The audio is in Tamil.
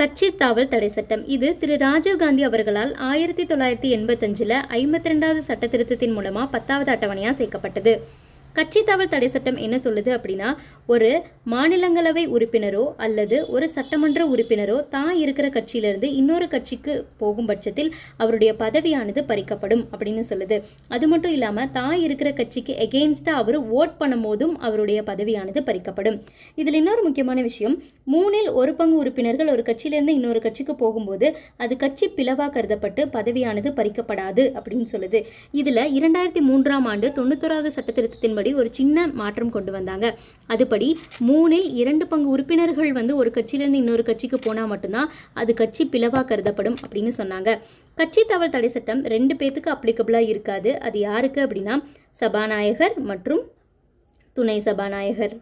கட்சி தாவல் தடை சட்டம். இது திரு ராஜீவ்காந்தி அவர்களால் 1985 52வது சட்ட திருத்தத்தின் மூலமா 10வது அட்டவணையா சேர்க்கப்பட்டது. கட்சி தாவல் தடை சட்டம் என்ன சொல்லுது அப்படின்னா, ஒரு மாநிலங்களவை உறுப்பினரோ அல்லது ஒரு சட்டமன்ற உறுப்பினரோ தான் இருக்கிற கட்சியிலிருந்து இன்னொரு கட்சிக்கு போகும் பட்சத்தில் அவருடைய பதவியானது பறிக்கப்படும் அப்படின்னு சொல்லுது. அது மட்டும் இல்லாமல் தான் இருக்கிற கட்சிக்கு எகெயின்ஸ்டாக அவர் ஓட் பண்ணும் போதும் அவருடைய பதவியானது பறிக்கப்படும். இதில் இன்னொரு முக்கியமான விஷயம், 1/3 உறுப்பினர்கள் ஒரு கட்சியிலிருந்து இன்னொரு கட்சிக்கு போகும்போது அது கட்சி பிளவாக கருதப்பட்டு பதவியானது பறிக்கப்படாது அப்படின்னு சொல்லுது. இதில் 2003ஆம் ஆண்டு 91வது சட்ட திருத்தத்தின் ஒரு சின்ன மாற்றம் கொண்டு வந்தாங்க. அதுபடி 2/3 உறுப்பினர்கள் ஒரு கட்சியிலிருந்து இன்னொரு கட்சிக்கு போனா மட்டும்தான் அது கட்சி பிளவா கருதப்படும் அப்படின்னு சொன்னாங்க. கட்சி தாவல் தடை சட்டம் 2 பேத்துக்கு அப்ளிகபிளா இருக்காது. அது யாருக்கு அப்படின்னா, சபாநாயகர் மற்றும் துணை சபாநாயகர்.